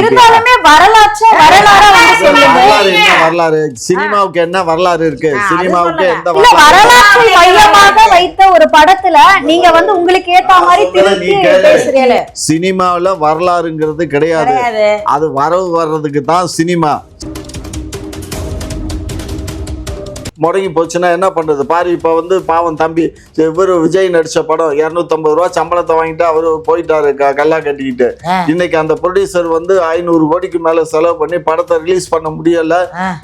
இருந்தாலுமே வரலாறு சினிமாவுக்கு என்ன வரலாறு இருக்கு? சினிமாவுக்கு எந்த வரலாற்றை மையமாக வைத்த ஒரு படத்துல நீங்க உங்களுக்கு ஏத்த மாதிரி திருப்பி பேசுறீங்க. சினிமாவுல வரலாறுங்கிறது கிடையாது. அது வரவு வர்றதுக்கு தான் சினிமா. முடங்கி போச்சுன்னா என்ன பண்றது பாரு. இப்ப பாவம் தம்பி இவரு விஜய் நடிச்ச படம் 250 ரூபா சம்பளத்தை வாங்கிட்டு அவரு போயிட்டாரு கல்லா கட்டிக்கிட்டு. இன்னைக்கு அந்த ப்ரொடியூசர் 500 கோடிக்கு மேல செலவு பண்ணி படத்தை ரிலீஸ் பண்ண முடியல.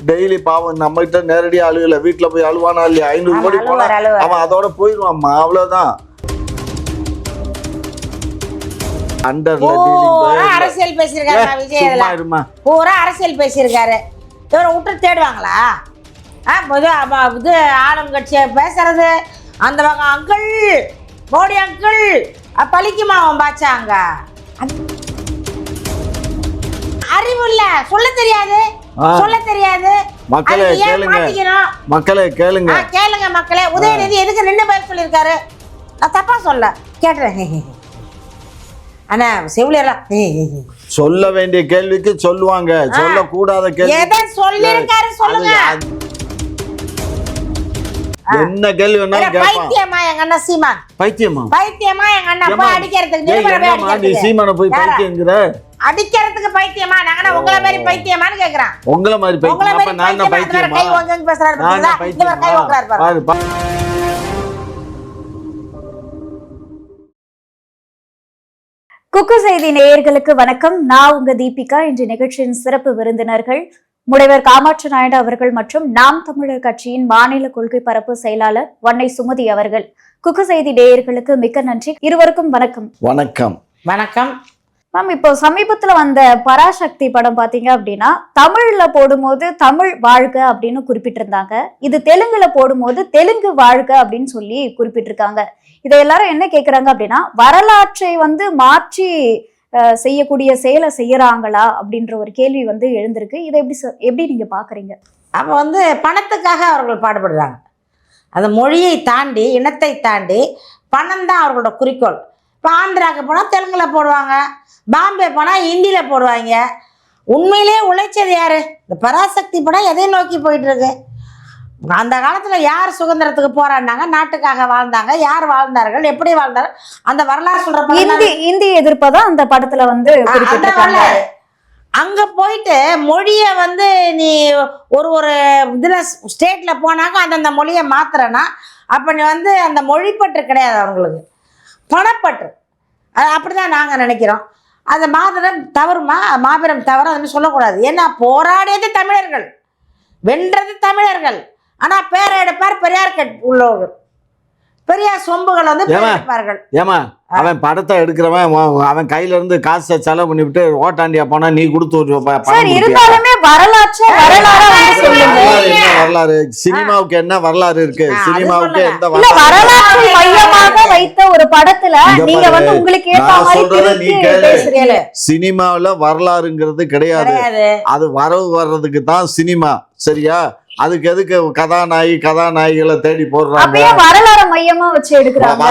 டெய்லி பாவம் நம்ம கிட்ட நேரடியா அழுகல, வீட்டுல போய் அழுவானா இல்லையா? 500 கோடி போனா அவன் அதோட போயிடுவான்மா, அவ்வளவுதான். அரசியல் பேசியிருக்காரு விஜய், பூரா அரசியல் பேசியிருக்காரு. இவரை விட்டு தேடுவாங்களா? ஆளுங்கட்சியை பேசுறது அந்த பக்கம் அங்கிள் மோடி அங்கிள் பழிக்குமா? அவன் பாச்சாங்க அறிவு இல்ல, சொல்ல தெரியாது. மக்களே கேளுங்க மக்களே. உதயநிதி எதுக்கு நின்று பேர் சொல்லியிருக்காரு? நான் தப்பா சொல்ல கேட்டுறேன். ஆனா செவிலியெல்லாம் சொல்ல வேண்டிய கேள்விக்கு சொல்லுவாங்க, சொல்லக்கூடாத கேள்வி எதை சொல்லியிருக்காரு சொல்லுங்க. என்ன கேள்வி வேணாலும் கேட்பான். பைத்தியமா எங்க அண்ணா சீமான்? பைத்தியமா எங்க அண்ணா போய் அடிக்கிறதுக்கு சீமான போய் பைத்தியங்கிற அடிக்கிறதுக்கு பைத்தியமா? நாங்க உங்கள மாதிரி பைத்தியமான்னு கேக்குறான். உங்கள மாதிரி பைத்தியமா? அப்ப நான் என்ன பைத்தியமா? கை வாங்கங்க பேசுறாரு பாத்தீங்களா? இந்த கை வாங்குறாரு பாரு. குக்கு செய்தி நேயர்களுக்கு வணக்கம். நான் உங்க தீபிகா. இன்று நிகழ்ச்சியின் சிறப்பு விருந்தினர்கள் முனைவர் காமாட்சி நாயுடு அவர்கள் மற்றும் நாம் தமிழர் கட்சியின் மாநில கொள்கை பரப்பு செயலாளர் வன்னை சுமதி அவர்கள். குக்கு செய்தி நேயர்களுக்கு மிக்க நன்றி. இருவருக்கும் வணக்கம். வணக்கம். வணக்கம் மேம். இப்போ சமீபத்துல வந்த பராசக்தி படம் பாத்தீங்க அப்படின்னா தமிழ்ல போடும்போது தமிழ் வாழ்க அப்படின்னு குறிப்பிட்டிருந்தாங்க. இது தெலுங்குல போடும்போது தெலுங்கு வாழ்க அப்படின்னு சொல்லி குறிப்பிட்டிருக்காங்க. இதை எல்லாரும் என்ன கேக்குறாங்க அப்படின்னா, வரலாற்றை மாற்றி செய்யக்கூடிய செயலை செய்யறாங்களா அப்படின்ற ஒரு கேள்வி எழுந்திருக்கு. இதை எப்படி நீங்க பாக்குறீங்க? அப்ப பணத்துக்காக அவர்கள் பாடுபடுறாங்க. அந்த மொழியை தாண்டி, இனத்தை தாண்டி பணம் தான் அவர்களோட குறிக்கோள். இப்போ ஆந்திராவுக்கு போனால் தெலுங்குல போடுவாங்க, பாம்பே போனால் ஹிந்தியில் போடுவாங்க. உண்மையிலே உழைச்சது யாரு? இந்த பராசக்தி படம் எதை நோக்கி போயிட்டு இருக்கு? அந்த காலத்தில் யார் சுதந்திரத்துக்கு போராடினாங்க, நாட்டுக்காக வாழ்ந்தாங்க, யார் வாழ்ந்தார்கள், எப்படி வாழ்ந்தார்கள், அந்த வரலாறு சொல்ற இந்தி எதிர்ப்பதான் அந்த படத்துல அங்க போயிட்டு மொழியை நீ ஒரு இதுல ஸ்டேட்ல போனாக்க அந்தந்த மொழியை மாத்துறனா அப்ப நீ அந்த மொழிப்பற்று கிடையாது, அவங்களுக்கு பணப்பற்று. அது அப்படிதான் நாங்க நினைக்கிறோம். அந்த மாபெரும் தவறுமா, மாபெரும் தவறு அதுன்னு சொல்லக்கூடாது. ஏன்னா போராடியது தமிழர்கள், வென்றது தமிழர்கள். ஆனா பேரை எடுப்பார் பெரியார் உள்ளவர்கள், பெரியார் சொம்புகள் எடுப்பார்கள். ஏமா அவன் படத்தை எடுக்கிறவன் அவன் கையில இருந்து காசை செலவு பண்ணிவிட்டு ஓட்டாண்டியா போனா நீ கொடுத்து வரலாறு. சினிமாவுக்கு என்ன வரலாறு இருக்கு? சினிமாவுக்கு எந்த வரலாற்றை மையமாக வைத்த ஒரு படத்துல நீங்க உங்களுக்கு ஏத்த மாதிரி பேசுறீங்க. சினிமாவுல வரலாறுங்கிறது கிடையாது. அது வரவு வர்றதுக்கு தான் சினிமா, சரியா? அதுக்கு எதுக்கு கதாநாயகிகளை தேடி போடுறாங்க? வரலாறு மையமா வச்சு எடுக்கிறாங்க.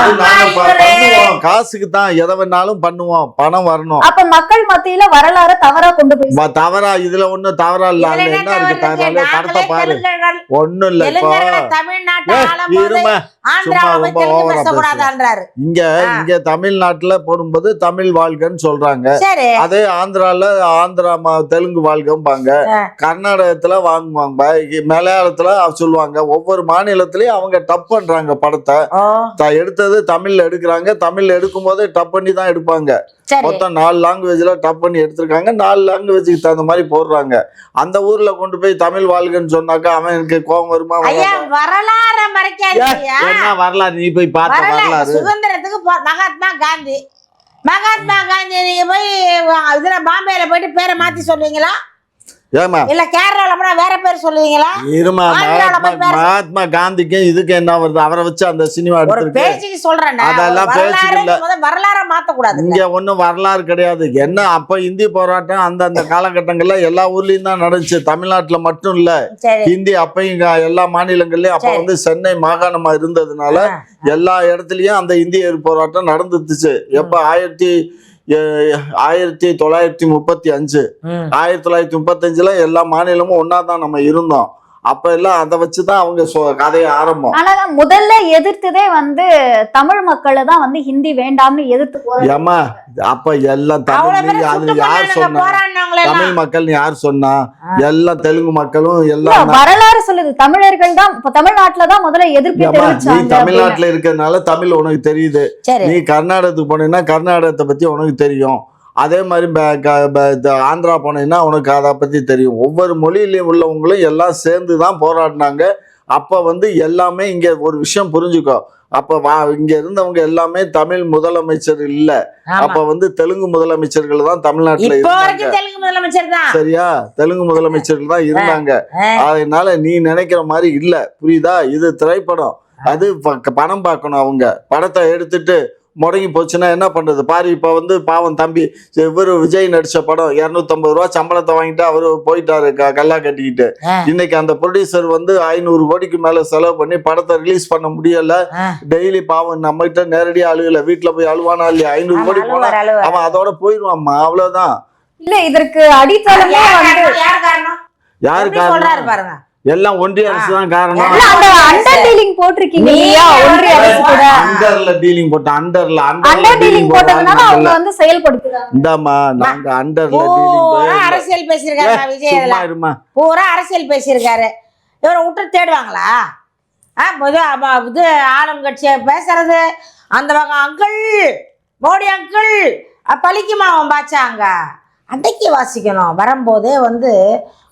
காசுக்கு தான் எதை வேணாலும் பண்ணுவோம், பணம் வரணும். அப்ப மக்கள் மத்தியில வரலாறு தவறா கொண்டு போய் தவறா இதுல ஒண்ணும் தவறா இல்ல. என்ன இருக்கு தவறால? படத்தை பாரு, ஒண்ணும் இல்ல. இங்க தமிழ்நாட்டுல போடும்போது தமிழ் வாழ்கன்னு சொல்றாங்க. அதே ஆந்திரா தெலுங்கு வாழ்கம்பாங்க. கர்நாடகத்துல வாங்குவாங்க, மலையாளத்துல சொல்லுவாங்க. ஒவ்வொரு மாநிலத்திலயும் அவங்க டப் பண்றாங்க படத்தை. எடுத்தது தமிழ்ல எடுக்கிறாங்க, தமிழ்ல எடுக்கும் போது டப் பண்ணி தான் எடுப்பாங்க. மொத்தம் 4 லாங்குவேஜ்ல டப் பண்ணி எடுத்திருக்காங்க. 4 லாங்குவேஜுக்கு தகுந்த மாதிரி போடுறாங்க. அந்த ஊர்ல கொண்டு போய் தமிழ் வாழ்கன்னு சொன்னாக்கா அவனுக்கு கோபம் வருமா? வரலாறு வரலாறு நீ போய் பார்த்த வரலாறு. சுதந்திரத்துக்கு மகாத்மா காந்தி நீங்க போய் இதுல பாம்பேல போயிட்டு பேரை மாத்தி சொல்லுவீங்களா? இல்ல கேரளால போனா வேற பேர் சொல்லுவீங்களா? மகாத்மா காந்திக்கு இதுக்கு என்ன வருது? அவரை வச்சு அந்த சினிமா பேச்சுக்கு சொல்றேன். அதெல்லாம் பேச்சுக்கு வரலாறு மாத்த கூடாது. இங்க ஒண்ணும் வரலாறு கிடையாது. என்ன அப்ப இந்தி போராட்டம் அந்த காலகட்டங்கள்ல எல்லா ஊர்லயும் தான் நடந்துச்சு, தமிழ்நாட்டுல மட்டும் இல்ல. ஹிந்தி அப்பயும் எல்லா மாநிலங்கள்லயும் அப்ப சென்னை மாகாணமா இருந்ததுனால எல்லா இடத்துலயும் அந்த இந்திய போராட்டம் நடந்துச்சு. எப்ப 1935 1935 எல்லா மாநிலமும் ஒன்னாதான் நம்ம இருந்தோம். அப்ப எல்லாம் அதை வச்சுதான் அவங்க கதையை ஆரம்பம். ஆனா முதல்ல எதிர்த்ததே வந்து தமிழ் மக்களை தான் வந்து ஹிந்தி வேண்டாம்னு எதிர்த்து ஏமா அப்ப எல்லாம் தமிழ் அது யார் சொன்னா? தமிழ் மக்கள் யார் சொன்னா? எல்லாம் தெலுங்கு மக்களும் எல்லாம் வரலாறு சொல்லுது. தமிழர்கள் தான் தமிழ்நாட்டுலதான் முதல்ல எதிர்ப்பு நீ தெரிவிச்சாங்க. தமிழ்நாட்டுல இருக்கிறதுனால தமிழ் உனக்கு தெரியுது. நீ கர்நாடகத்துக்கு போனீங்கன்னா கர்நாடகத்தை பத்தி உனக்கு தெரியும். அதே மாதிரி ஆந்திரா போனீங்கன்னா உனக்கு அதை பத்தி தெரியும். ஒவ்வொரு மொழியிலையும் உள்ளவங்களும் எல்லாம் சேர்ந்து தான் போராடினாங்க. அப்ப வந்து எல்லாமே இங்க ஒரு விஷயம் புரிஞ்சுக்கோ, அப்ப இங்க இருந்தவங்க எல்லாமே தமிழ் முதலமைச்சர் இல்ல, அப்ப வந்து தெலுங்கு முதலமைச்சர்கள் தான் தமிழ்நாட்டுல இருந்தாங்க. சரியா? தெலுங்கு முதலமைச்சர்கள் தான் இருந்தாங்க. அதனால நீ நினைக்கிற மாதிரி இல்ல, புரியுதா? இது திரைப்படம், அது பணம் பார்க்கணும். அவங்க படத்தை எடுத்துட்டு முடங்கி போச்சுன்னா என்ன பண்றது பாரு. இப்ப வந்து பாவம் தம்பி இவரு விஜய் நடிச்ச படம் 250 ரூபா சம்பளத்தை வாங்கிட்டு அவரு போயிட்டாரு கல்லா கட்டிக்கிட்டு. இன்னைக்கு அந்த ப்ரொடியூசர் வந்து 500 கோடிக்கு மேல செலவு பண்ணி படத்தை ரிலீஸ் பண்ண முடியல. டெய்லி பாவம் நம்ம கிட்ட நேரடியா அழுகல, வீட்டுல போய் அழுவானா இல்லையா? 500 கோடி போனா அவன் அதோட போயிடுவான்மா, அவ்வளவுதான். இல்ல இதற்கு அடித்தளமே வந்து யாரு காரணம்? பாருங்க, எல்லாம் ஒன்றிய அரசு தான் காரணம். அண்டர் டீலிங் போட்டிருக்கீங்க இல்லையா? ஒன்றிய அரசு கூட அண்டர்ல டீலிங் போட்ட அண்டர் டீலிங் போட்டதுனால அவங்க வந்து செயல்படுத்துறாங்க. இந்தாமா நாங்க அண்டர்ல டீலிங் அரசியல் பேசியிருக்காரு விஜய். பூரா அரசியல் பேசியிருக்காரு. இவரை விட்டு தேடுவாங்களா? இது ஆளுங்கட்சியை பேசுறது அந்த பக்கம் அங்கிள் மோடி அங்கிள் பழிக்குமா அவன் பாச்சாங்க. அன்றைக்கு வாசிக்கணும். வரும்போதே வந்து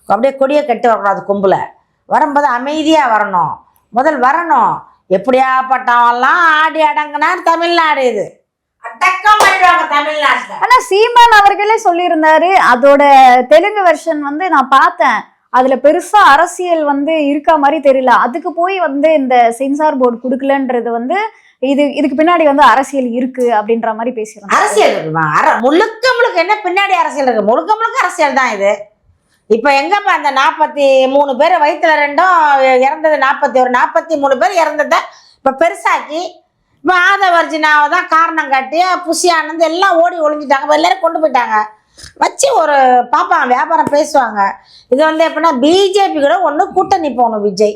அப்படியே கொடியை கட்டி வரக்கூடாது. கும்பல வரும்போது அமைதியா வரணும். முதல் வரணும். எப்படியாப்பட்டவெல்லாம் ஆடி அடங்கினா தமிழ்நாடு இது அடக்கம் பண்ணிடுவாங்க தமிழ்நாட்டுல. ஆனா சீமான் அவர்களே சொல்லியிருந்தாரு, அதோட தெலுங்கு வெர்ஷன் வந்து நான் பார்த்தேன், அதுல பெருசா அரசியல் வந்து இருக்க மாதிரி தெரியல. அதுக்கு போய் வந்து இந்த சென்சார் போர்டு கொடுக்கலன்றது வந்து இதுக்கு பின்னாடி வந்து அரசியல் இருக்கு அப்படின்ற மாதிரி பேசுறாங்க. அரசியல் இருக்குமா? முழுக்க முழுக்க என்ன பின்னாடி அரசியல் இருக்கு? முழுக்க முழுக்க அரசியல் தான் இது. இப்ப எங்கப்பா அந்த 43 பேர் வயிற்றுல ரெண்டும் இறந்தது, 43 பேர் இறந்தத இப்ப பெருசாக்கி இப்ப ஆதவர்ஜினாவை தான் காரணம் காட்டி புஷி ஆனந்த் எல்லாம் ஓடி ஒளிஞ்சிட்டாங்க. எல்லாரும் கொண்டு போயிட்டாங்க. வச்சு ஒரு பாப்பாங்க வியாபாரம் பேசுவாங்க. இது வந்து எப்படின்னா பிஜேபி கூட ஒன்று கூட்டணி போகணும் விஜய்,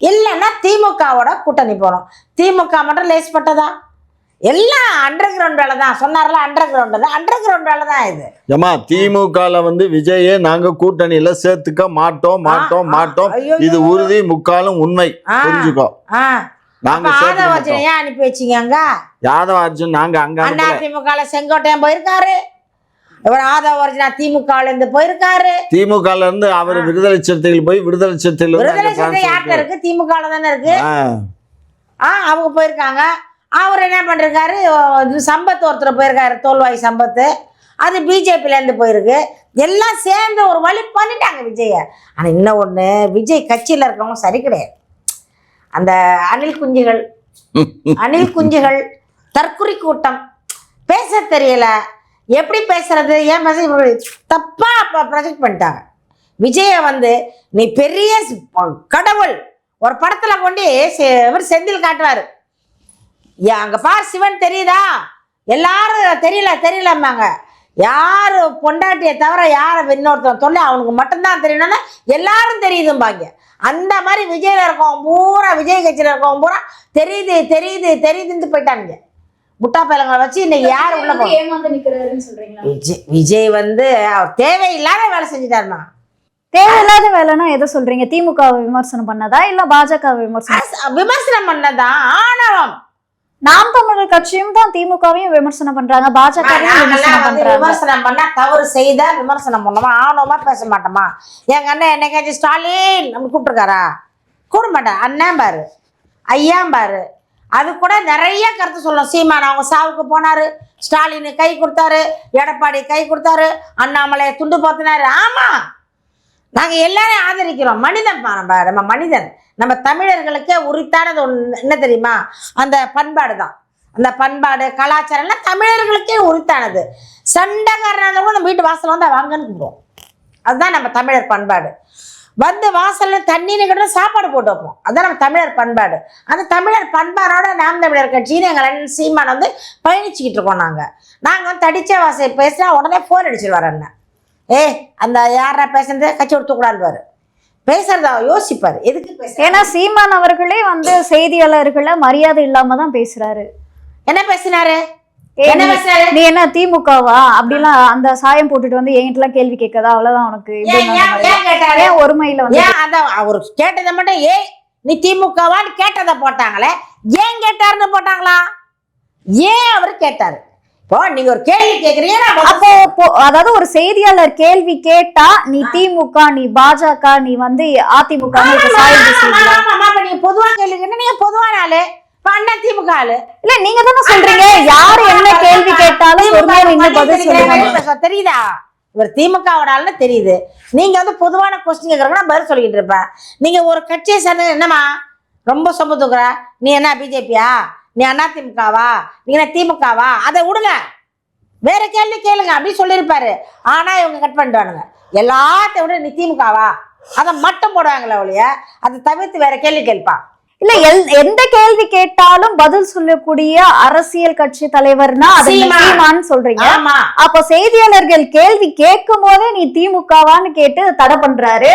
இல்லைன்னா திமுகவோட கூட்டணி போகணும். திமுக மட்டும் லேஸ்பட்டதா? எல்லாம் அண்டர் கிரவுண்ட் வேலை தான். சொன்னார்ல அண்டர் கிரவுண்ட் வேலை தான் இது. ஏமா திமுகல வந்து விஜயே நாங்க கூட்டணியில சேர்த்துக்க மாட்டோம். இது உறுதி, முக்காலும் உண்மை, புரிஞ்சுக்கோ. நாங்க யாதவ அர்ஜுனையா அனுப்பி வச்சீங்க? யாதவ அர்ஜுன் நாங்க அங்க அதிமுகல செங்கோட்டையன் போயிருக்காரு. இவர் ஆதவ அர்ஜுனா திமுகல இருந்து போயிருக்காரு. திமுகல இருந்து அவர் விடுதலை சிறுத்தைகள் போய் விடுதலை சிறுத்தைகள் யார்கிட்ட இருக்கு? திமுகல தானே இருக்கு. அவங்க போயிருக்காங்க. அவர் என்ன பண்ணிருக்காரு? சம்பத் ஒருத்தர் போயிருக்காரு, தோல்வாய் சம்பத்து, அது பிஜேபில இருந்து போயிருக்கு. எல்லாம் சேர்ந்து ஒரு வழி பண்ணிட்டாங்க விஜய. ஆனா இன்னும் ஒண்ணு, விஜய் கட்சியில இருக்கவங்க சரி கிடையாது. அந்த அணில் குஞ்சுகள் தற்குறி கூட்டம், பேச தெரியல, எப்படி பேசுறது, ஏன் பேச தப்பா ப்ரொஜெக்ட் பண்ணிட்டாங்க. விஜய வந்து நீ பெரிய கடவுள் ஒரு படத்துல கொண்டு இவர் செந்தில் காட்டுவாரு. அங்க பார் சிவன் தெரியுதா? எல்லாரும் தெரியலம்பாங்க. யாரு பொண்டாட்டியை தவிர யாரை இன்னொருத்தன் தொல்லை அவனுக்கு மட்டும்தான் தெரியணும்னா எல்லாரும் தெரியுதும்பாங்க. அந்த மாதிரி விஜயில இருக்கவன் பூரா, விஜய் கட்சியில இருக்கவன் பூரா தெரியுதுன்னு போயிட்டானுங்க. முட்டா பையங்களை வச்சு இன்னைக்கு யாரு உள்ள விஜய் வந்து அவர் தேவையில்லாத வேலை செஞ்சுட்டாருமா. தேவையில்லாத வேலைன்னா எதை சொல்றீங்க? திமுக விமர்சனம் பண்ணதா இல்ல பாஜக விமர்சனம் பண்ணதா? ஆணவம். நாம் தமிழர் கட்சியும் தான் திமுகவையும் விமர்சனம் பண்றாங்க, பாஜகவையும் விமர்சனம் பண்ணா தவறு செய்த விமர்சனம் பண்ணுமா? ஆணவமா பேச மாட்டோமா? எங்க அண்ணன் என்னைக்காச்சும் ஸ்டாலின் நம்ம கூப்பிட்டுருக்காரா? கூட மாட்டேன். அண்ணன் பாரு, ஐயா பாரு, அது கூட நிறைய கருத்து சொல்லணும். சீமான் அவங்க சாவுக்கு போனாரு, ஸ்டாலின் கை கொடுத்தாரு, எடப்பாடி கை கொடுத்தாரு, அண்ணாமலையை துண்டு போத்தினாரு. ஆமா, நாங்க எல்லாரையும் ஆதரிக்கிறோம். மனிதன் நம்ம மனிதன். நம்ம தமிழர்களுக்கே உரித்தானது ஒன்று என்ன தெரியுமா? அந்த பண்பாடு தான். அந்த பண்பாடு கலாச்சாரம்லாம் தமிழர்களுக்கே உரித்தானது. சண்டைக்காரனாக நம்ம வீட்டு வாசல் வந்து வாங்கன்னு கூப்பிடுவோம். அதுதான் நம்ம தமிழர் பண்பாடு. வந்து வாசல்ல தண்ணீர் கிட்ட சாப்பாடு போட்டு வைப்போம். அதான் நம்ம தமிழர் பண்பாடு. அந்த தமிழர் பண்பாடோட நாம் தமிழர் கட்சின்னு எங்கள் அண்ணன் சீமான் வந்து பயணிச்சுக்கிட்டு இருக்கோம். நாங்கள் வந்து தடிச்ச வாசை பேசினா உடனே ஃபோன் அடிச்சிருவார் அண்ணன். அந்த யாரா பேசுறது கட்சி கொடுத்துக்கூடாதுவாரு. பேசுறதா யோசிப்பாரு, எதுக்கு பேச. ஏன்னா சீமான் அவர்களே வந்து செய்தியாளர்களை மரியாதை இல்லாம தான் பேசுறாரு. என்ன பேசினாரு? நீ என்ன திமுகவா அப்படிலாம் அந்த சாயம் போட்டுட்டு வந்து என்கிட்ட எல்லாம் கேள்வி கேட்கதா, அவ்வளவுதான் உனக்கு ஒருமையில வந்து அவரு கேட்டதை மட்டும் நீ திமுகவான்னு கேட்டதை போட்டாங்களே, ஏன் கேட்டாருன்னு போட்டாங்களா? ஏன் அவரு கேட்டாரு? இப்போ நீங்க ஒரு கேள்வி கேக்குறீங்க, அப்போ அதாவது ஒரு செய்தியாளர் கேள்வி கேட்டா நீ திமுக, நீ பாஜக, நீ வந்து அதிமுக நீங்க பொதுவா கேள்வி கேட்டா நீங்க பொதுவான ஆளு, அண்ணா திமுக ஆளு இல்ல. நீங்க தானே சொல்றீங்க யாரு என்ன கேள்வி கேட்டாலும் தெரியுதா? இவர் திமுகவோட ஆளுன்னு தெரியுது. நீங்க வந்து பொதுவான கொஸ்டின் கேட்கறீங்கன்னா பதில் சொல்லிக்கிட்டு இருப்பேன். நீங்க ஒரு கட்சியை சேர்ந்த என்னமா ரொம்ப சொம்ப தூக்குற, நீ என்ன பிஜேபியா, நீ அண்ணா திமுகவா, நீ என்ன திமுகவா, அதை விடுங்க, வேற கேள்வி கேளுங்க அப்படின்னு சொல்லியிருப்பாரு. ஆனா இவங்க கட் பண்ணிடுவானுங்க. எல்லாத்தையும் விட நீ திமுகவா அதை மட்டும் போடுவாங்களே ஒழிய அதை தவிர்த்து வேற கேள்வி கேட்பான். இல்ல எந்த கேள்வி கேட்டாலும் பதில் சொல்லக்கூடிய அரசியல் கட்சி தலைவர்னா அது சீமான்னு சொல்றீங்க. அப்ப செய்தியாளர்கள் கேள்வி கேட்கும் போதே நீ திமுகவான்னு கேட்டு தடை பண்றாரு.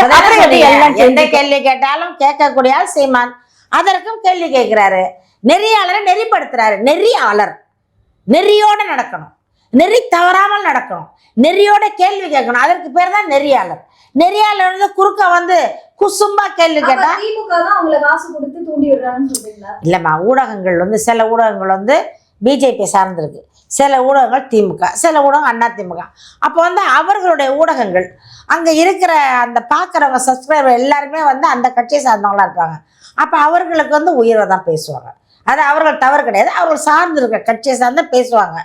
எந்த கேள்வி கேட்டாலும் கேட்கக்கூடிய ஆள் சீமான். அதற்கும் கேள்வி கேட்கிறாரு. நெறியாளரை நெறிப்படுத்துறாரு. நெறியாளர் நெறியோட நடக்கணும், நெறி தவறாமல் நடக்கணும், நெறியோட கேள்வி கேட்கணும். அதற்கு பேர் தான் நெறியாளர். நெறியாளர் வந்து குறுக்க வந்து குசும்பா கேள்வி கேட்டா இல்லம்மா. ஊடகங்கள் வந்து சில ஊடகங்கள் வந்து பிஜேபி சார்ந்திருக்கு, சில ஊடகங்கள் திமுக, சில ஊடகம் அண்ணா திமுக. அப்போ வந்து அவர்களுடைய ஊடகங்கள் அங்க இருக்கிற அந்த பாக்குறவங்க சப்ஸ்கிரைபர் எல்லாருமே வந்து அந்த கட்சியை சார்ந்தவங்களா இருப்பாங்க. அப்ப அவர்களுக்கு வந்து உயர்வை தான் பேசுவாங்க. அது அவர்கள் தவறு கிடையாது, அவர்கள் சார்ந்து இருக்கிற கட்சியை சார்ந்து பேசுவாங்க.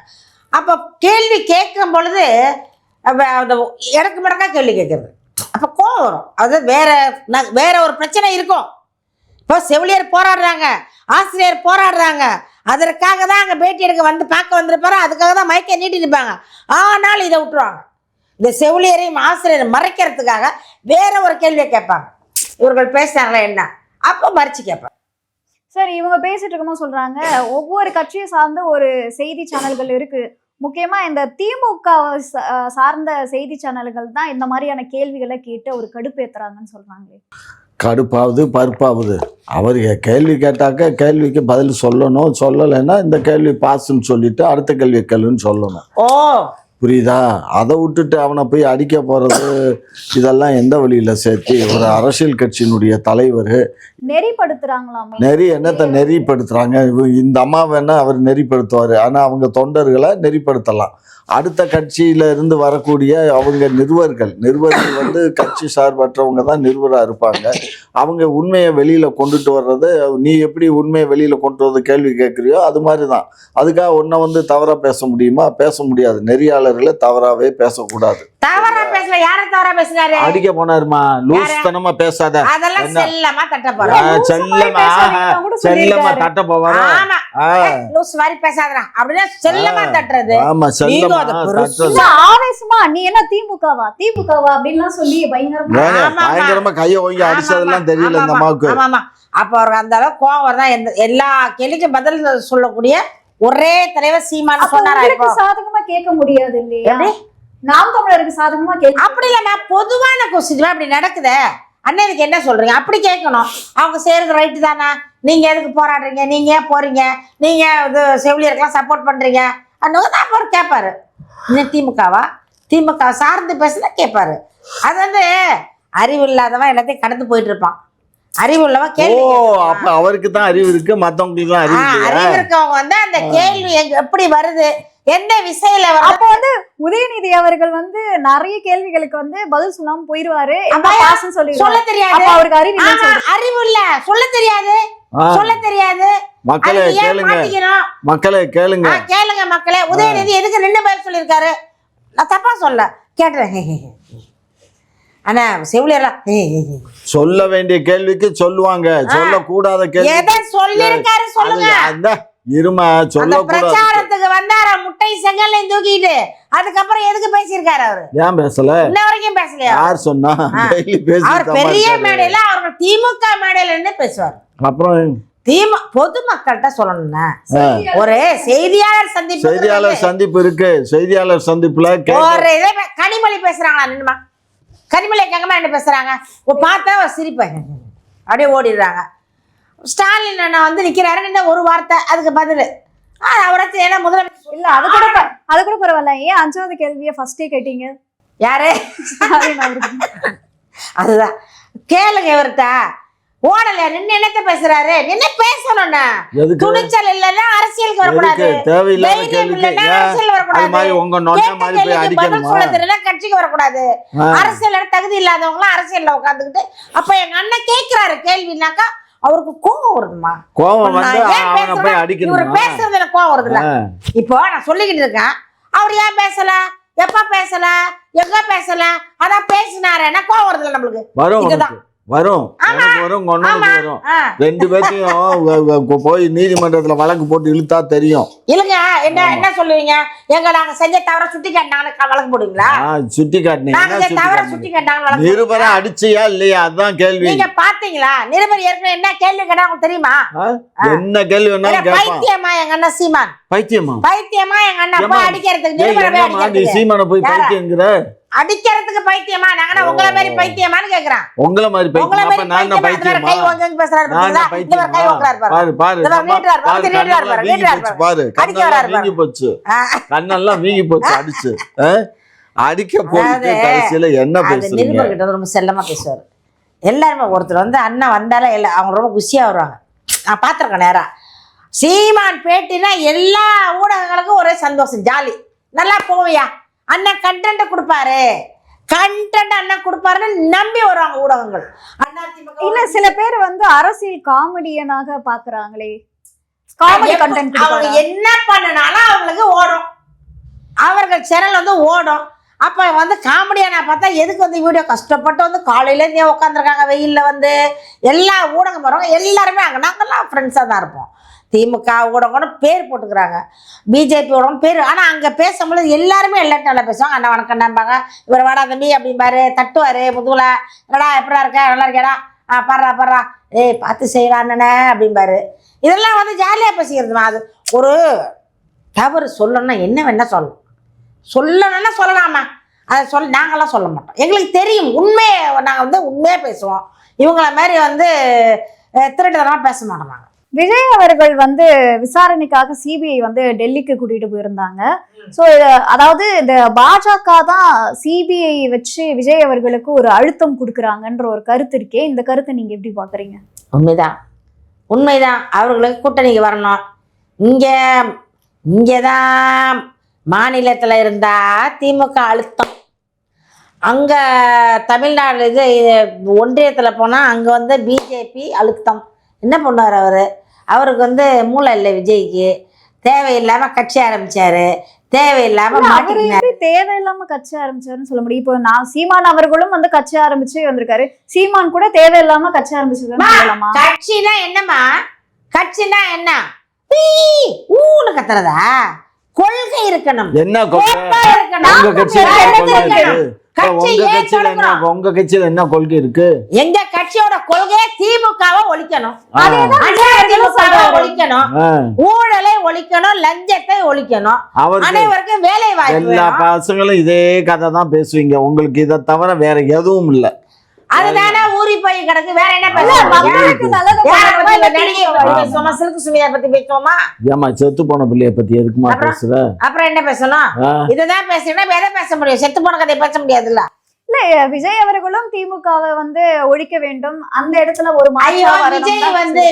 அப்ப கேள்வி கேட்கும் பொழுது இடக்கு மடக்கா கேள்வி கேட்கறது, அப்ப கோவம் வரும். அது வேற ஒரு பிரச்சனை இருக்கும். இப்போ செவிலியர் போராடுறாங்க, ஆசிரியர் போராடுறாங்க, அதற்காக தான் அங்கே பேட்டி எடுக்க வந்து பார்க்க வந்திருப்பாரு, அதுக்காக தான் மைக்கை நீட்டி இருப்பாங்க. ஆனால் இதை விட்டுருவாங்க. இந்த செவிலியரையும் ஆசிரியரை மறைக்கிறதுக்காக வேற ஒரு கேள்வியை கேட்பாங்க. இவர்கள் பேசுறாங்களா என்ன, அப்போ மறைச்சு கேட்பாங்க. சார் இவங்க பேசிட்டு இருக்கும்போது சொல்றாங்க ஒவ்வொரு கட்சியை சார்ந்த ஒரு செய்தி சேனல்கள் இருக்கு, முக்கியமா இந்த திமுக சார்ந்த செய்தி சேனல்கள் தான் இந்த மாதிரியான கேள்விகளை கேட்டு ஒரு கடுப்பேத்துறாங்கன்னு சொல்றாங்க. கடுப்பாவது பருப்பாவது அவர் கேள்வி கேட்டாக்க கேள்விக்கு பதில் சொல்லணும், சொல்லலைன்னா இந்த கேள்வி பாஸ்ன்னு சொல்லிட்டு அடுத்த கேள்வி கேளுன்னு சொல்லணும். புரியுதா? அதை விட்டுட்டு அவனை போய் அடிக்க போறது இதெல்லாம் எந்த வழியில சேர்த்து ஒரு அரசியல் கட்சியினுடைய தலைவர் நெறிப்படுத்துறாங்களாம். நெறி என்னத்தை நெறிப்படுத்துறாங்க? இந்த அம்மா வேணா அவர் நெறிப்படுத்துவாரு, ஆனா அவங்க தொண்டர்களை நெறிப்படுத்தலாம். அடுத்த கட்சியில இருந்து வரக்கூடிய அவங்க நிறுவர்கள் வந்து கட்சி சார்பற்றவங்க தான் நிறுவராக இருப்பாங்க. அவங்க உண்மையை வெளியில கொண்டுட்டு வர்றது, நீ எப்படி உண்மையை வெளியில கொண்டு வந்து கேள்வி கேட்குறியோ அது மாதிரி தான். அதுக்காக ஒன்றை வந்து தவறா பேச முடியுமா? பேச முடியாது. நெறியாளர்களை தவறாவே பேசக்கூடாது. அடிக்க போனாருமா, லூஸ்தனமா பேசாத, செல்லமா தட்ட போவாரு. ஆவேசமா நீ என்ன திமுகவா திமுகவா அப்படின்லாம் சொல்லி பயங்கரமா கைய ஓங்கி அடிச்சதெல்லாம் தெரியல இந்த அம்மாவுக்கு. அப்ப அவருக்கு அந்த அளவுக்கு கோவம் தான். எல்லா கேள்விக்கும் பதில் சொல்லக்கூடிய ஒரே தலைவர் சீமான் சொன்னாரு. சாதகமா கேட்க முடியாது இல்லையா? நாம் தமிழருக்கு சாதகமா கேட்க அப்படி இல்ல, பொதுவான கொஸ்டின் அப்படி நடக்குது. அண்ணனுக்கு என்ன சொல்றீங்க அப்படி கேட்கணும். அவங்க செய்யறது ரைட்டு தானே, நீங்க எதுக்கு போராடுறீங்க, நீங்க ஏன் போறீங்க, நீங்க இது செவிலியருக்கெல்லாம் சப்போர்ட் பண்றீங்க அண்ணன் அவர் கேட்பாரு. இன்னும் திமுகவா திமுக சார்ந்து பேசுனா கேட்பாரு. அது வந்து அறிவு இல்லாதவன் எல்லாத்தையும் கடந்து போயிட்டு இருப்பான். அறிவு உள்ளவன் கேள்வி. அப்ப அவருக்கு தான் அறிவு இருக்கு, மத்தவங்களுக்கு அறிவு இருக்கவங்க வந்து அந்த கேள்வி எப்படி வருது, எந்த விசையில அப்ப வந்து உதயநிதி அவர்கள் வந்து நிறைய கேள்விகளுக்கு வந்து பதில் சொல்லாம போயிருவாரு. சொல்ல தெரியாது, அவருக்கு அறிவு இல்ல, சொல்ல தெரியாது, சொல்ல தெரியாது. மக்களே கேளுங்க கேளுங்க மக்களே. உதயநிதி எதுக்கு நின்று பதில் சொல்லியிருக்காரு? நான் தப்பா சொல்ல கேட்டேன். ஆனா செவிலியர்லாம் சொல்ல வேண்டிய கேள்விக்கு சொல்லுவாங்க, சொல்லக்கூடாத கேள்வி சொல்லிருக்காரு சொல்லுங்க. இருமா அந்த சொல்லக்கூடாது. பிரச்சாரத்துக்கு வந்தாரா முட்டை செங்கல்லையும் தூக்கிட்டு, அதுக்கப்புறம் எதுக்கு பேசியிருக்காரு அவரு? ஏன் பேசல? இன்ன வரைக்கும் பேசலையா? யார் சொன்னா? டெய்லி அவர் பேசிட்டு பெரிய இருக்காரு. மேடையில அவர்கள் திமுக மேடையில இருந்து பேசுவார். அப்புறம் பொதுமக்கள்கிட்ட சொல்லணும்னா ஒரு செய்தியாளர் சந்திப்பு, செய்தியாளர் சந்திப்பு இருக்கு. செய்தியாளர் சந்திப்புல ஒரு இதே கனிமொழி பேசுறாங்களா? நின்னுமா கனிமொழி கேட்காம என்ன பேசுறாங்க? பார்த்தா ஒரு சிரிப்பாங்க, அப்படியே ஓடிடுறாங்க. ஸ்டாலின் அண்ணா வந்து நிக்கிறாரு, நின்ன ஒரு வார்த்தை அதுக்கு பதில் அவராச்சும் ஏன்னா முதலமைச்சர் இல்ல அது கூட பரவாயில்ல. ஏன் 5வது கேள்வியை ஃபர்ஸ்டே கேட்டீங்க? யாரு? ஸ்டாலின் அவருக்கு. அதுதான் கேளுங்க. இவர்கிட்ட ஓடல நின்று என்னத்த பேசுறாரு? நின்று பேசணும்னா துணிச்சல் இல்லைன்னா அரசியலுக்கு வரக்கூடாது. தைரியம் இல்லைன்னா அரசியல் வரக்கூடாது. கட்சிக்கு வரக்கூடாது. அரசியல் தகுதி இல்லாதவங்களும் அரசியல்ல உட்காந்துக்கிட்டு அப்ப எங்க அண்ணன் கேட்கிறாரு கேள்வினாக்கா அவருக்கு கோவம் வருதுமா. இவரு பேசுறது எனக்கு கோவம் வருதுல்ல. இப்போ நான் சொல்லிக்கிட்டு இருக்கேன், அவர் ஏன் பேசல, எப்ப பேசல, எங்க பேசல, அதான் பேசினாரு, என்ன கோவம் வருதுல்ல நம்மளுக்கு. இதுதான் வரும் வரும் வரும். ரெண்டு பேர்த்தையும் போய் நீதிமன்றத்துல வழக்கு போட்டு இழுத்தா தெரியும். இல்லங்க என்ன சொல்லுவீங்க? எங்க நாங்க செஞ்ச தவற சுட்டி காட்டினாங்க வழக்கு போடுவீங்களா? சுட்டி காட்டினீங்க நிருபரை அடிச்சியா இல்லையா? அதுதான் கேள்வி. நீங்க பாத்தீங்களா நிருபர் ஏற்கனவே என்ன கேள்வி கேட்டா உங்களுக்கு தெரியுமா? என்ன கேள்வி வேணாலும் பைத்தியமா எங்க அண்ணன் சீமான்? பைத்தியமா எங்க அண்ணன் போய் அடிக்கிறதுக்கு நிருபரை சீமான போய் பைத்தியங்கிற அடிக்கிறதுக்கு பைத்தியமா? நாங்க உங்களை மாதிரி பைத்தியமான்னு கேக்குறேன். உங்களை மாதிரி பைத்தியமா? நான் பைத்தியமா? கை வாங்கி பேசுறாரு பாத்தீங்களா? இந்த கை வாங்குறாரு பாரு. பாரு வீங்கி போச்சு, கண்ணெல்லாம் வீங்கி போச்சு அடிச்சு. அடிக்க போட்டு கடைசியில என்ன பேசுறீங்க? நிருபர் கிட்ட ரொம்ப செல்லமா பேசுவாரு. எல்லாருமே ஒருத்தர் வந்து அண்ணன் வந்தாலே அவங்க ரொம்ப குஷியா வருவாங்க. நான் பாத்திருக்கேன் நேரா. சீமான் பேட்டினா எல்லா ஊடகங்களுக்கும் ஒரே சந்தோஷம், ஜாலி. நல்லா போவியா அண்ணன் கண்டென்ட் கொடுப்பாரு, கண்டென்ட் அண்ணன் கொடுப்பாருன்னு நம்பி வருவாங்க ஊடகங்கள். இல்ல சில பேர் வந்து அரசியல் காமெடியனாக பாக்குறாங்களே, காமெடி கண்டென்ட் அவங்க என்ன பண்ணனாலும் அவங்களுக்கு ஓடும், அவர்கள் சேனல் வந்து ஓடும். அப்போ வந்து காமெடியான பார்த்தா எதுக்கு வந்து வீடியோ கஷ்டப்பட்டு வந்து காலையிலேருந்தே உட்காந்துருக்காங்க வெயிலில் வந்து எல்லா ஊடகம் போகிறவங்க எல்லாருமே அங்கே நாங்கள்லாம் ஃப்ரெண்ட்ஸாக தான் இருப்போம். திமுக ஊடகம்னு பேர் போட்டுக்கிறாங்க, பிஜேபி ஊடகம் பேர். ஆனால் அங்கே பேசும்போது எல்லாருமே எல்லாரும் நல்லா பேசுவாங்க. அண்ணா வணக்கம் நம்பாங்க, இவர் வாடா தம்பி அப்படிம்பாரு, தட்டுவார் முதுகுல, என்னடா எப்படா இருக்க, நல்லா இருக்கேடா, பர்றா ஏய் பார்த்து செய்யலாம் அண்ணனே அப்படிம்பாரு. இதெல்லாம் வந்து ஜாலியாக பேசிக்கிறதுமா. அது ஒரு தவறு சொல்லணும்னா என்ன வேணா சொல்லணும்னா சொல்லலாமா? அதை நாங்கள்லாம் சொல்ல மாட்டோம். எங்களுக்கு தெரியும் உண்மையை, நாங்கள் வந்து உண்மையாக பேசுவோம். இவங்கள மாதிரி வந்து திருட்டுத்தனமாக பேச மாட்டோம் நாங்கள். விஜய் அவர்கள் வந்து விசாரணைக்காக சிபிஐ வந்து டெல்லிக்கு கூட்டிட்டு போயிருந்தாங்க. ஸோ அதாவது இந்த பாஜக தான் சிபிஐ வச்சு விஜய் அவர்களுக்கு ஒரு அழுத்தம் கொடுக்குறாங்கன்ற ஒரு கருத்து இருக்கே, இந்த கருத்தை நீங்க எப்படி பாக்குறீங்க? உண்மைதான். அவர்களுக்கு கூட்டணிக்கு வரணும். இங்கேதான் மாநிலத்தில் இருந்தா திமுக அழுத்தம், அங்க தமிழ்நாடு இது ஒன்றியத்தில் போனா அங்க வந்து பிஜேபி அழுத்தம். என்ன பண்ணுவார் அவருக்கு வந்து மூளை இல்லை. விஜய்க்கு தேவையில்லாம கட்சி ஆரம்பிச்சாரு, தேவையில்லாம தேவையில்லாம கட்சி ஆரம்பிச்சாருன்னு சொல்ல முடியும். இப்போ நான் சீமான் அவர்களும் வந்து கட்சி ஆரம்பிச்சு வந்திருக்காரு, சீமான் கூட தேவையில்லாம கட்சி ஆரம்பிச்சிருக்காரு. கட்சினா என்னமா? கட்சினா என்ன? ஊன்னு கத்துறதா? கொள்கை இருக்கணும். என்ன உங்க கட்சியில என்ன கொள்கை இருக்கு? எங்க கட்சியோட கொள்கையை திமுகவை ஒழிக்கணும், ஒழிக்கணும், ஊழலை ஒழிக்கணும், லஞ்சத்தை ஒழிக்கணும், அனைவருக்கும் வேலை வாய்ப்பு. எல்லா பசங்களும் இதே கதை தான் பேசுவீங்க, உங்களுக்கு இதை தவிர வேற எதுவும் இல்லை. அதுதானே ஊறி போய் கிடக்கு. வேற என்ன பேசுவோமா? ஏமா செத்து போன பிள்ளைய பத்தி எதுக்குமா பேசுற? அப்புறம் என்ன பேசணும்? இதுதான் பேசணும், எதை பேச முடியும்? செத்து போன கதையை பேச முடியாதுல்ல. இல்ல விஜய் அவர்களும் திமுகவை வந்து ஒழிக்க வேண்டும், அந்த இடத்துல ஒரு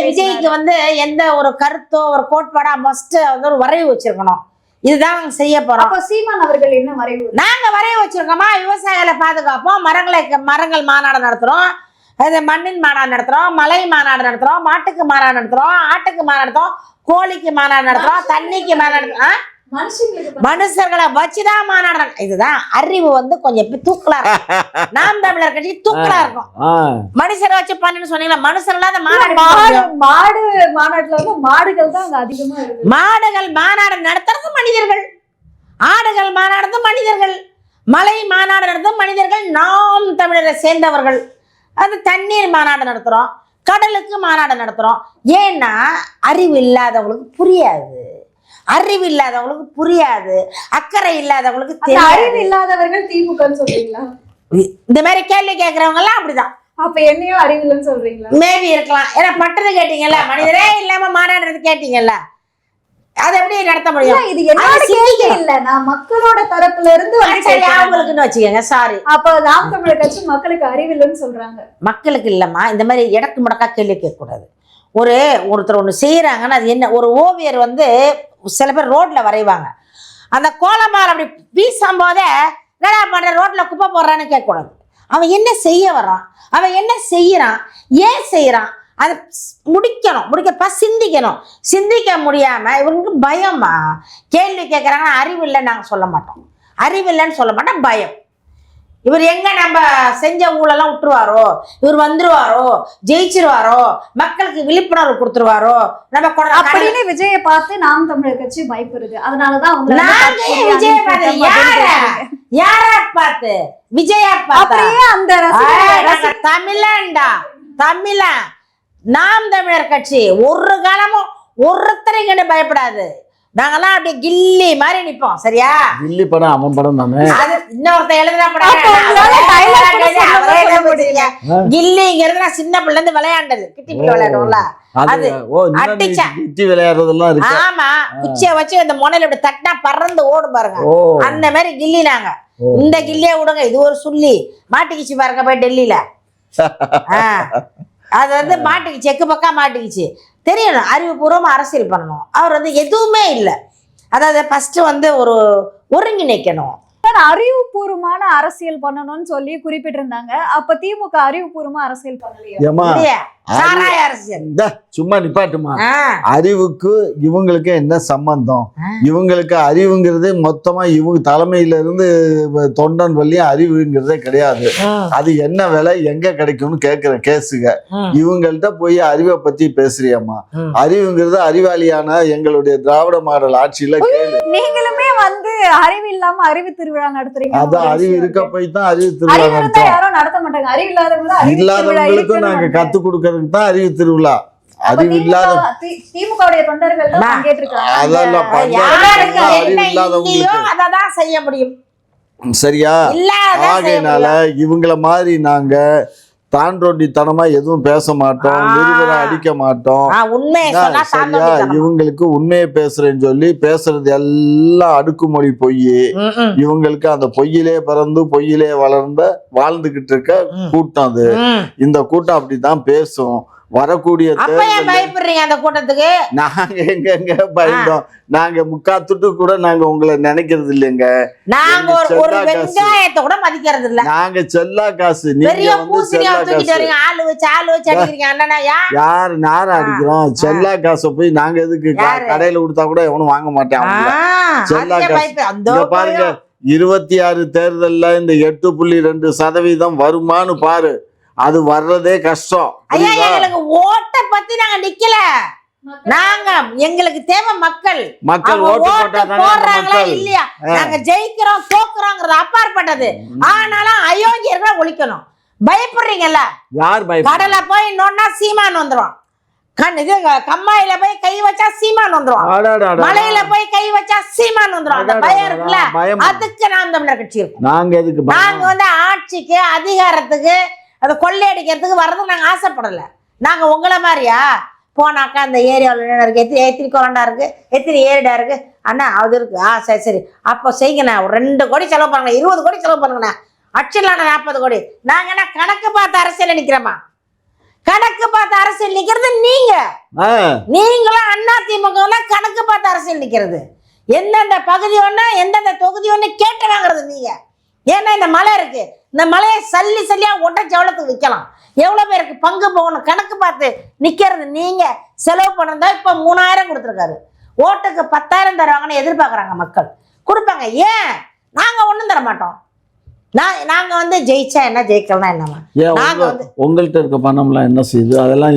விஜய்க்கு வந்து எந்த ஒரு கருத்தோ ஒரு கோட்பாடா மஸ்ட் வந்து ஒரு வரைவு வச்சிருக்கணும். இதுதான் செய்ய போறோம். அப்ப சீமான் அவர்கள் என்ன வரைவு? நாங்க வரைவு வச்சிருக்கோமா? விவசாயிகளை பாதுகாப்போம், மரங்கள் மாநாடு நடத்துறோம், மண்ணின் மாநாடு நடத்துறோம், மலை மாநாடு நடத்துறோம், மாட்டுக்கு மாநாடு நடத்துறோம், ஆட்டுக்கு மாநாடு நடத்துறோம், கோழிக்கு மாநாடு நடத்துறோம், தண்ணிக்கு மாநாடு. மனுஷர்களை வச்சுதான் மாநாடு. இதுதான் அறிவு வந்து கொஞ்சம் தூக்கலா இருக்கும். நாம் தமிழர் கட்சி தூக்கலா இருக்கும். மனுஷரை வச்சு பண்ணுன்னு சொன்னீங்களா, மனுஷர் இல்லாத மாநாடு மாநாட்டுல வந்து மாடுகள் தான் அங்க அதிகமா இருக்கு. மாடுகள் மாநாடு நடத்துறது மனிதர்கள், ஆடுகள் மாநாடு மனிதர்கள், மலை மாநாடு நடத்தும் மனிதர்கள், நாம் தமிழரை சேர்ந்தவர்கள். அது தண்ணீர் மாநாடு நடத்துறோம், கடலுக்கு மாநாடு நடத்துறோம். ஏன்னா அறிவு இல்லாதவங்களுக்கு புரியாது, அறிவு இல்லாதவங்களுக்கு புரியாது, அக்கறை இல்லாதவங்களுக்கு அறிவு இல்லாதவர்கள் திமுகன்னு சொல்றீங்களா? இந்த மாதிரி கேள்வி கேட்கறவங்க எல்லாம் அப்படிதான். அப்ப என்னையும் அறிவு இல்லைன்னு சொல்றீங்களா? மேபி இருக்கலாம். ஏன்னா பட்டது கேட்டீங்கல்ல, மனிதரே இல்லாம மாநாடு கேட்டீங்கல்ல, அது எப்படி நடத்த முடியும்? இது என்னோட கேள்வி இல்ல, நான் மக்களோட தரப்புல இருந்து அவங்களுக்குன்னு வச்சுக்கோங்க. சாரி, அப்ப நாம் தமிழர் கட்சி மக்களுக்கு அறிவு இல்லைன்னு சொல்றாங்க. மக்களுக்கு இல்லம்மா, இந்த மாதிரி இடக்கு முடக்கா கேள்வி கேட்க கூடாது. ஒருத்தர் ஒண்ணு செய்யறாங்கன்னா அது என்ன, ஒரு ஓவியர் வந்து சில பேர் ரோட்ல வரைவாங்க, அந்த கோலமால அப்படி வீசும் போதே என்னடா பண்ற, ரோட்ல குப்பை போடுறான்னு கேட்க கூடாது. அவன் என்ன செய்ய வர்றான், அவன் என்ன செய்யறான், ஏன் செய்யறான், அதை முடிக்கப்ப சிந்திக்கணும். சிந்திக்க முடியாம இவங்களுக்கு பயமா கேள்வி கேட்கறாங்கன்னா அறிவு இல்லைன்னு நாங்கள் சொல்ல மாட்டோம், அறிவு இல்லைன்னு சொல்ல மாட்டோம், பயம். இவர் எங்க நம்ம செஞ்ச ஊழலாம் விட்டுருவாரோ, இவர் வந்துருவாரோ, ஜெயிச்சிருவாரோ, மக்களுக்கு விழிப்புணர்வு கொடுத்துருவாரோ நம்ம அப்படின்னு விஜயை பார்த்து நாம் தமிழர் கட்சி பயப்படுது. அதனாலதான் விஜய பார்த்து யார பார்த்து விஜயா பார்த்து அந்த தமிழன்டா தமிழன். நாம் தமிழர் கட்சி ஒரு காலமும் ஒருத்தரையும் கண்டு பயப்படாது. நாங்கெல்லாம் அப்படியே கில்லி மாதிரி நிப்போம். சரியா? கில்லி படம் அவன் படம் தானே, அது இன்னொருத்த எழுதுனா படம். கில்லிங்கிறது நான் சின்ன பிள்ளை இருந்து விளையாண்டது, கிட்டி பிள்ளை விளையாடுவோம்ல, அது அடிச்சா கிட்டி விளையாடுறதெல்லாம் இருக்கு. ஆமா, குச்சிய வச்சு அந்த முனையில இப்படி தட்டினா பறந்து ஓடும் பாருங்க, அந்த மாதிரி கில்லி. நாங்க இந்த கில்லிய விடுங்க, இது ஒரு சொல்லி மாட்டிக்கிச்சு பாருங்க போய் டெல்லியில. அது வந்து மாட்டிக்கிச்சு, செக்கு பக்கா மாட்டிக்கிச்சு. தெரியணும், அறிவுபூர்வமா அரசியல் பண்ணணும். அவர் வந்து எதுவுமே இல்லை. அதாவது ஃபர்ஸ்ட் வந்து ஒரு ஒருங்கிணைக்கணும். அறிவுபூர்வமான அரசியல் பண்ணணும்னு சொல்லி குறிப்பிட்டிருந்தாங்க. அப்ப திமுக அறிவுபூர்வமா அரசியல் பண்ணலையா? சாராய அரசியல். சும்மா நிப்பாட்டுமா, அறிவுக்கு இவங்களுக்கு என்ன சம்பந்தம்? இவங்களுக்கு அறிவுங்கிறது மொத்தமா இவங்க தலைமையில இருந்து தொண்டன் வழியும் அறிவுங்கிறதே கிடையாது. அது என்ன விலை எங்க கிடைக்கும்னு கேட்கிற கேசுங்க. இவங்கள்ட்ட போய் அறிவை பத்தி பேசுறியம்மா, அறிவுங்கிறது அறிவாளியான எங்களுடைய திராவிட மாடல் ஆட்சியில கேளு. நீங்களுமே வந்து அறிவு இல்லாம அறிவு திருவிழா நடத்துறீங்க. அதான் அறிவு இருக்க போய் தான் அறிவு திருவிழா நடத்துறோம். யாரும் நடத்த மாட்டாங்க. அறிவு இல்லாதவங்களுக்கும் நாங்க கத்து கொடுக்கறதுக்கு தான் அறிவு திருவிழா. அறிவு இல்லாத திமுகவுடைய தொண்டர்கள் அததான் செய்ய முடியும். சரியா? ஆகையினால இவங்கள மாதிரி நாங்க தாண்டோண்டித்தனமா எதுவும் பேச மாட்டோம், நிருபரை அடிக்க மாட்டோம். சரியா? இவங்களுக்கு உண்மையை பேசுறேன்னு சொல்லி பேசுறது எல்லாம் அடுக்குமொழி பொய். இவங்களுக்கு அந்த பொய்யிலே பிறந்து பொய்யிலே வாழ்ந்துகிட்டு இருக்க கூட்டம் அது. இந்த கூட்டம் அப்படித்தான் பேசும். வரக்கூடிய பயப்படுறீங்க அந்த கூட்டத்துக்கு. நாங்க எங்க பயந்தோம்? நாங்க முக்காத்துட்டு கூட நாங்க உங்களை நினைக்கிறது இல்லைங்க. நாங்க ஒரு வெங்காயத்தை கூட மதிக்கிறது இல்ல. நாங்க செல்லா காசு, நீங்க யாரு நார அடிக்கிறோம்? செல்லா காசை போய் நாங்க எதுக்கு கடையில கொடுத்தா கூட எவனும் வாங்க மாட்டேன். செல்லா காசு பாருங்க, 26 தேர்தல்ல இந்த 8.2% வருமானு பாரு. அது வர்றதே கஷ்டம். எங்களுக்கு ஓட்டை பத்தி நாங்க நிக்கல. நாங்க எங்களுக்கு தேவை மக்கள். மக்கள் ஓட்டு போடுறாங்களா இல்லையா, நாங்க ஜெயிக்கிறோம் தோக்குறோங்கிறது அப்பாற்பட்டது. ஆனாலும் அயோக்கியர்களை ஒழிக்கணும். பயப்படுறீங்கல்ல? யார் பயப்படுறா? கடலை போய் நோண்டா சீமான் வந்துரும். கம்மாயில போய் கை வச்சா சீமான் வந்துரும். மலையில போய் கை வச்சா சீமான் வந்துரும். அந்த பயம் இருக்குல்ல, அதுக்கு நாம் தமிழர் கட்சி இருக்கும். நாங்க வந்து ஆட்சிக்கு அதிகாரத்துக்கு அதை கொள்ளையடிக்கிறதுக்கு வர்றதுக்கு நாங்கள் ஆசைப்படலை. நாங்கள் உங்களை மாதிரியா போனாக்கா அந்த ஏரியாவில் என்ன இருக்குது, எத்தனை கொரண்டா இருக்குது, எத்தனை ஏரிடா இருக்குது, அண்ணா அது இருக்குது, சரி சரி அப்போ செய்யுங்கண்ணா, ஒரு 2 கோடி செலவு பண்ணுங்க, 20 கோடி செலவு பண்ணுங்கண்ணா, அடிச்சிடலாண்ணா 40 கோடி. நாங்கள் என்ன கணக்கு பார்த்து அரசியல் நிற்கிறோமா? கணக்கு பார்த்து அரசியல் நிற்கிறது நீங்களும் அண்ணா திமுக கணக்கு பார்த்து அரசியல் நிற்கிறது. எந்தெந்த பகுதி ஒன்று எந்தெந்த தொகுதி ஒன்று கேட்டு வாங்குறது நீங்க. ஏன்னா இந்த மலை இருக்கு, இந்த மலையை சல்லி சல்லியா ஒன்றை எவ்வளோத்துக்கு விற்கலாம், எவ்வளோ பேருக்கு பங்கு போகணும் கணக்கு பார்த்து நிற்கிறது நீங்க. செலவு பண்ணதா இப்போ 3000 கொடுத்துருக்காரு. ஓட்டுக்கு 10,000 தருவாங்கன்னு எதிர்பார்க்குறாங்க மக்கள். கொடுப்பாங்க. ஏன் நாங்க ஒண்ணும் தர மாட்டோம். நாங்க வந்து ஜெயிச்சா என்ன, ஜெயிக்கலாம் என்னமா? நாங்க வந்து உங்கள்கிட்ட இருக்க பணம்லாம் என்ன செய்யுது? அதெல்லாம்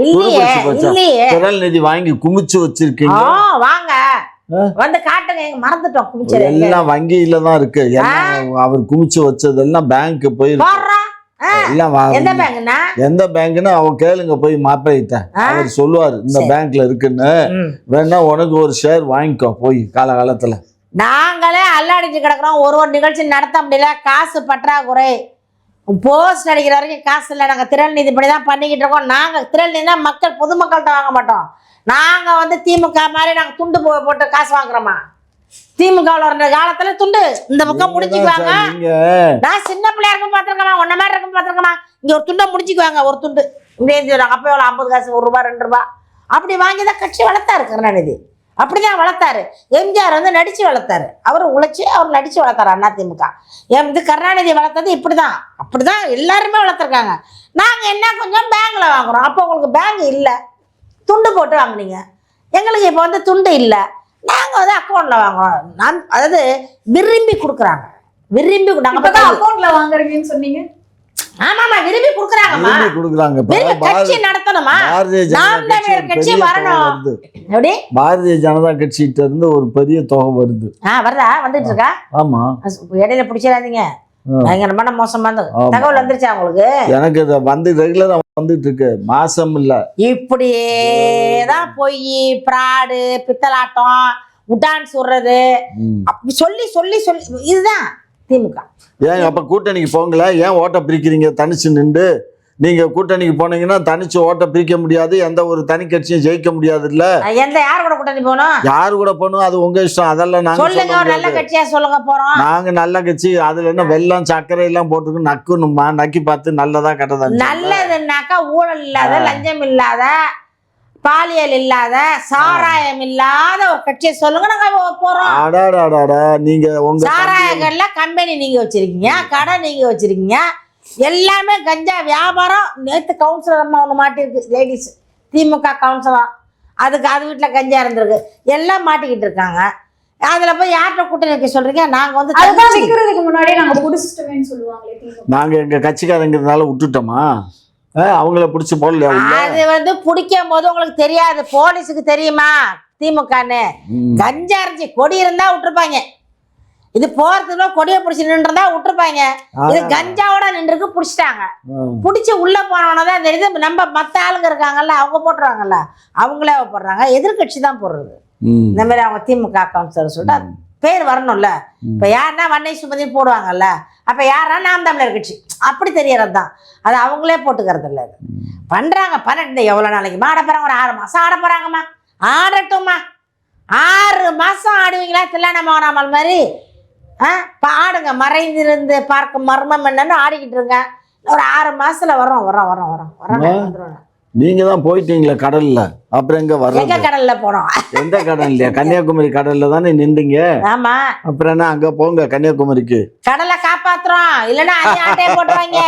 இல்லையே திரள் நிதி வாங்கி குமிச்சு வச்சிருக்கீங்க. வாங்க வந்து காட்டுங்க. எங்க மறந்துட்டோம் குமிச்சது. எல்லாம் வங்கியில தான் இருக்கு. அவர் குமிச்சு வச்சதெல்லாம் பேங்க் போய் எந்த பேங்க்னு அவன் கேளுங்க போய் மாப்பிள்ளைகிட்ட. அவர் சொல்லுவாரு இந்த பேங்க்ல இருக்குன்னு. வேணா உனக்கு ஒரு ஷேர் வாங்கிக்கோ போய் காலகாலத்துல. நாங்களே அல்லாடிட்டு கிடக்குறோம். ஒரு நிகழ்ச்சி நடத்த முடியல, காசு பற்றாக்குறை. போஸ்ட் அடிக்கிற வரைக்கும் காசு இல்லை. நாங்கள் திரள் நிதி படி தான் பண்ணிக்கிட்டு இருக்கோம். நாங்கள் திரள் நிதினா மக்கள் பொதுமக்கள்கிட்ட வாங்க மாட்டோம். நாங்கள் வந்து திமுக மாதிரி நாங்கள் துண்டு போட்டு காசு வாங்குறோமா? திமுகவில் இருந்த காலத்துல துண்டு இந்த பக்கம் முடிச்சுக்குவாங்க. நான் சின்ன பிள்ளையா இருக்கும் பார்த்துருக்கேன், ஒன்ன மாதிரி இருக்கும் பார்த்துருக்கேன். இங்க ஒரு துண்டை முடிச்சுக்குவாங்க, ஒரு துண்டு இப்படி அப்போ எவ்வளோ 50 காசு, 1 ரூபா 2 ரூபா அப்படி வாங்கி தான் கட்சி வளர்த்தாரு கருணாநிதி. அப்படிதான் வளர்த்தாரு. எம்ஜிஆர் வந்து நடிச்சு வளர்த்தாரு. அவர் உழைச்சி அவர் நடிச்சு வளர்த்தாரு அதிமுக. இது கருணாநிதி வளர்த்தது இப்படிதான். அப்படிதான் எல்லாருமே வளர்த்துருக்காங்க. நாங்கள் என்ன கொஞ்சம் பேங்க்ல வாங்குறோம். அப்போ உங்களுக்கு பேங்க் இல்லை, துண்டு போட்டு வாங்குனீங்க. எங்களுக்கு இப்போ வந்து துண்டு இல்லை, நாங்கள் வந்து அக்கௌண்ட்ல வாங்குறோம். அதாவது விரும்பி கொடுக்குறாங்க. விரும்பி அக்கௌண்ட்ல வாங்குறீங்கன்னு சொன்னீங்க. ஆமாமா, விரும்பி கொடுக்குறாங்க. கட்சி நடத்தணுமா? நாம் தமிழர் கட்சி வரணும். எப்படி பாரதிய ஜனதா கட்சிகிட்ட இருந்து ஒரு பெரிய தொகை வருது. வருதா? வந்துட்டு இருக்கா? ஆமா. இடையில பிடிச்சிடாதீங்க. பயங்கரமான மோசமா தகவல் வந்துருச்சா உங்களுக்கு? எனக்கு வந்து ரெகுலரா வந்துட்டு இருக்கு. மாசம் இல்ல இப்படியேதான் போய் பிராடு, பித்தலாட்டம், உடான் சொல்றது அப்படி சொல்லி சொல்லி சொல்லி இதுதான் திமுக. ஏன் அப்ப கூட்டணிக்கு போங்களா? ஏன் ஓட்ட பிரிக்கிறீங்க தனிச்சு நின்று? நீங்க கூட்டணிக்கு போனீங்கன்னா தனிச்சு ஓட்ட பிரிக்க முடியாது, எந்த ஒரு தனி கட்சியும் ஜெயிக்க முடியாது. இல்ல யார் கூட கூட்டணி போகணும், யாரு கூட போகணும் அது உங்க இஷ்டம். அதெல்லாம் நாங்க சொல்லுங்க. ஒரு நல்ல கட்சியா சொல்லுங்க போறோம். நாங்க நல்ல கட்சி. அதுல என்ன வெள்ளம் சர்க்கரை எல்லாம் போட்டுருக்கு நக்கணுமா? நக்கி பார்த்து நல்லதா கெட்டதா? நல்லதுன்னாக்கா ஊழல் இல்லாத, லஞ்சம் இல்லாத, பாலியல் இல்லாத, சாராயம் இல்லாத ஒரு கட்சியை சொல்லுங்க, நாங்க போறோம். நீங்க உங்க சாராயங்கள்ல கம்பெனி நீங்க வச்சிருக்கீங்க, கடை நீங்க வச்சிருக்கீங்க, எல்லாமே கஞ்சா வியாபாரம். நேற்று கவுன்சிலர் அம்மா ஒன்று மாட்டிருக்கு, லேடிஸ் திமுக கவுன்சிலர். அது வீட்டுல கஞ்சா இருந்திருக்கு. எல்லாம் மாட்டிக்கிட்டு இருக்காங்க. அதுல போய் யார்கிட்ட கூட்டணி வைக்க சொல்றீங்க? நாங்க வந்து விக்கிறதுக்கு முன்னாடியே நாங்க புடிச்சிட்டோம்னு சொல்லுவாங்களே. நாங்க எங்க கட்சிக்காரங்கிறதுனால விட்டுட்டோமா? அவங்கள பிடிச்சி போடல. அது வந்து பிடிக்கும் போது உங்களுக்கு தெரியாது, போலீஸுக்கு தெரியுமா திமுகன்னு? கஞ்சா இருந்துச்சு, கொடி இருந்தா விட்டுருப்பாங்க. இது போறதுக்கு கொடியை பிடிச்சி நின்றுதான் விட்டுருப்பாங்க. இது கஞ்சாவோட நின்றுக்கு பிடிச்சிட்டாங்க. பிடிச்சி உள்ள போனவனதான் தெரியுது. நம்ம மத்த ஆளுங்க இருக்காங்கல்ல, அவங்க போட்டுருவாங்கல்ல, அவங்களே போடுறாங்க. எதிர்கட்சி தான் போடுறது. இந்த மாதிரி அவங்க திமுக கவுன்சிலர் சொல்லிட்டு பேர் வரணும்ல. இப்ப யாருன்னா வன்னை சுமதி போடுவாங்கல்ல, அப்ப யாரா நாம் தமிழர் கட்சி அப்படி தெரியறது தான். அது அவங்களே போட்டுக்கிறது இல்லை. அது பண்றாங்க. இந்த எவ்வளவு நாளைக்குமா ஆட போறாங்க? ஒரு 6 மாசம் ஆட போறாங்கம்மா. ஆடட்டும்மா. 6 மாசம் ஆடுவீங்களா? தில்லானமாவனாமல் மாதிரி ஆடுங்க. மறைந்திருந்து பார்க்க மர்மம் என்னன்னு ஆடிக்கிட்டு இருங்க. ஒரு 6 மாசத்துல வரோம். நீங்க தான் போயிட்டீங்களா கடல்ல? அப்புறம் எங்க வர? எங்க கடல்ல போனோம்? எந்த கடல் இல்லையா? கன்னியாகுமரி கடல்ல தானே நின்றீங்க. ஆமா. அப்புறம் என்ன அங்க போங்க கன்னியாகுமரிக்கு. கடலை காப்பாத்துறோம். இல்லன்னா அதையும் ஆட்டையை போட்டுருவாங்க.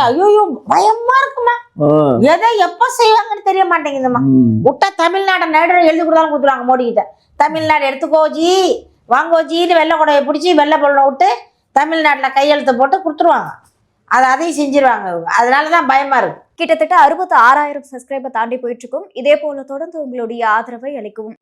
ஐயோ பயமா இருக்குமா? எதை எப்ப செய்வாங்கன்னு தெரிய மாட்டேங்குதுமா. விட்டா தமிழ்நாட்டை நேரம் எழுதி கொடுத்தாலும் கொடுத்துருவாங்க மோடி கிட்ட. தமிழ்நாடு எடுத்துக்கோ ஜி, வாங்கோ ஜின்னு வெள்ளை கொடையை பிடிச்சி வெள்ளை பொருளை விட்டு தமிழ்நாட்டில் கையெழுத்து போட்டு கொடுத்துருவாங்க. அதையும் செஞ்சிருவாங்க. அதனாலதான் பயமா இருக்கு. கிட்டத்தட்ட 66,000 சப்ஸ்கிரைபர் தாண்டி போயிட்டு இருக்கும். இதே போல தொடர்ந்து உங்களுடைய ஆதரவை அளிக்கவும்.